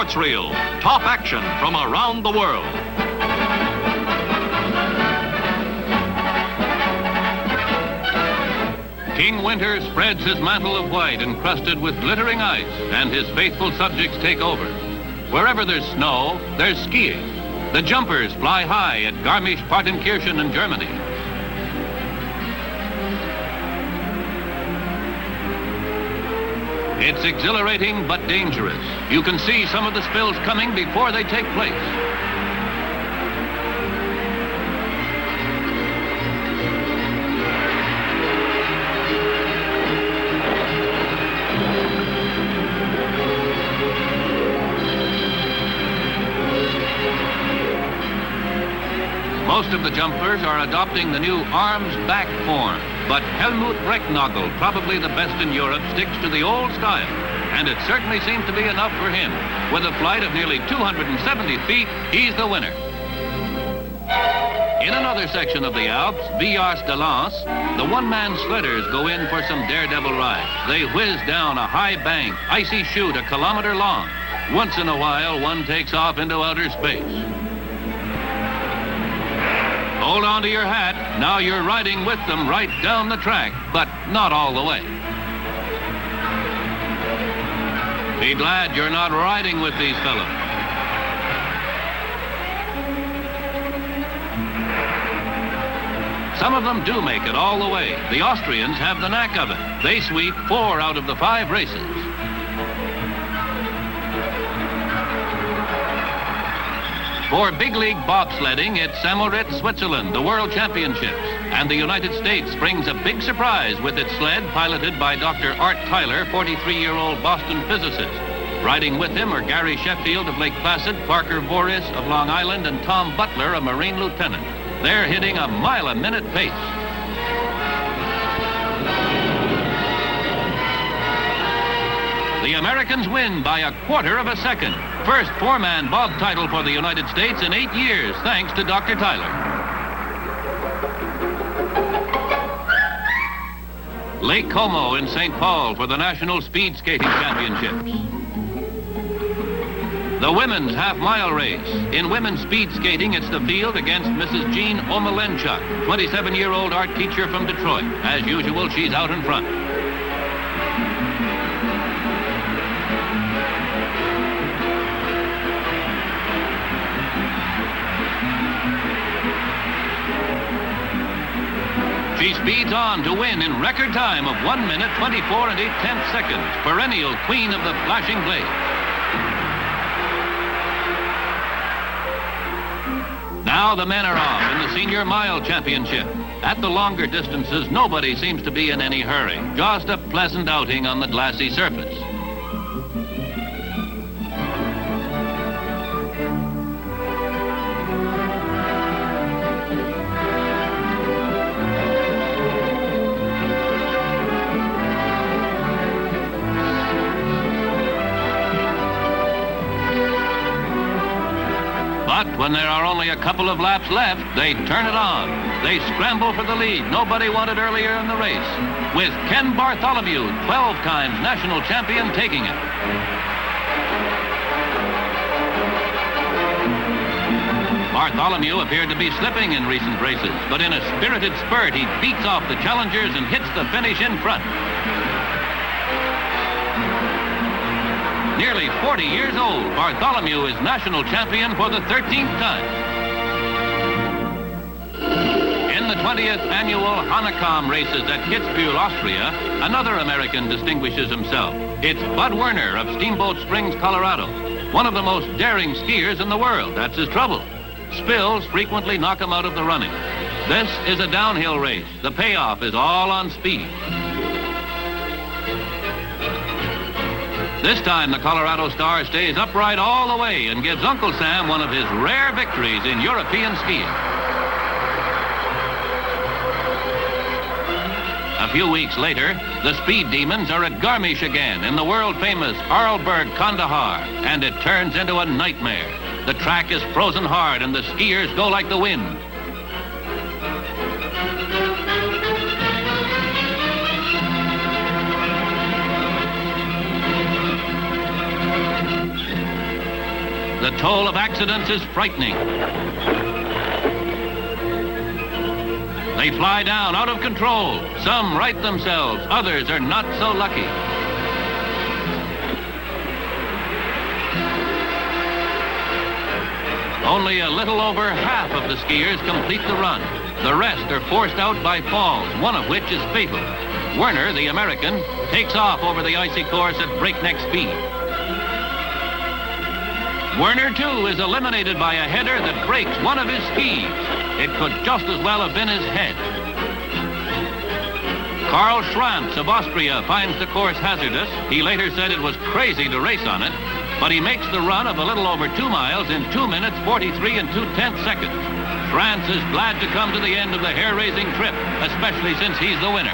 Sportsreel, top action from around the world. King Winter spreads his mantle of white encrusted with glittering ice, and his faithful subjects take over. Wherever there's snow, there's skiing. The jumpers fly high at Garmisch-Partenkirchen in Germany. It's exhilarating but dangerous. You can see some of the spills coming before they take place. Most of the jumpers are adopting the new arms back form, but Helmut Brecknagel, probably the best in Europe, sticks to the old style, and it certainly seems to be enough for him. With a flight of nearly 270 feet, he's the winner. In another section of the Alps, Villars de Lans, the one-man sledders go in for some daredevil rides. They whiz down a high bank, icy chute a kilometer long. Once in a while, one takes off into outer space. Hold on to your hat. Now you're riding with them right down the track, but not all the way. Be glad you're not riding with these fellows. Some of them do make it all the way. The Austrians have the knack of it. They sweep 4 out of the 5 races. For big league bobsledding, it's Samorit, Switzerland, the World Championships. And the United States brings a big surprise with its sled piloted by Dr. Art Tyler, 43-year-old Boston physicist. Riding with him are Gary Sheffield of Lake Placid, Parker Voris of Long Island, and Tom Butler, a Marine lieutenant. They're hitting a mile-a-minute pace. The Americans win by 1/4 of a second. First 4-man bob title for the United States in 8 years, thanks to Dr. Tyler. Lake Como in St. Paul for the National Speed Skating Championships. The women's half-mile race. In women's speed skating, it's the field against Mrs. Jean Omelenchuk, 27-year-old art teacher from Detroit. As usual, she's out in front. She speeds on to win in record time of 1 minute, 24 8/10 seconds. Perennial queen of the flashing blade. Now the men are off in the senior mile championship. At the longer distances, nobody seems to be in any hurry. Just a pleasant outing on the glassy surface. But when there are only a couple of laps left, they turn it on. They scramble for the lead. Nobody wanted earlier in the race, with Ken Bartholomew, 12 times national champion, taking it. Bartholomew appeared to be slipping in recent races, but in a spirited spurt, he beats off the challengers and hits the finish in front. Nearly 40 years old, Bartholomew is national champion for the 13th time. In the 20th annual Hahnenkamm races at Kitzbühel, Austria, another American distinguishes himself. It's Bud Werner of Steamboat Springs, Colorado. One of the most daring skiers in the world. That's his trouble. Spills frequently knock him out of the running. This is a downhill race. The payoff is all on speed. This time, the Colorado star stays upright all the way and gives Uncle Sam one of his rare victories in European skiing. A few weeks later, the Speed Demons are at Garmisch again in the world-famous Arlberg Kandahar, and it turns into a nightmare. The track is frozen hard and the skiers go like the wind. The toll of accidents is frightening. They fly down out of control. Some right themselves. Others are not so lucky. Only a little over half of the skiers complete the run. The rest are forced out by falls, one of which is fatal. Werner, the American, takes off over the icy course at breakneck speed. Werner, too, is eliminated by a header that breaks one of his skis. It could just as well have been his head. Karl Schranz of Austria finds the course hazardous. He later said it was crazy to race on it, but he makes the run of a little over 2 miles in 2 minutes, 43 and 2/10 seconds. Schranz is glad to come to the end of the hair-raising trip, especially since he's the winner.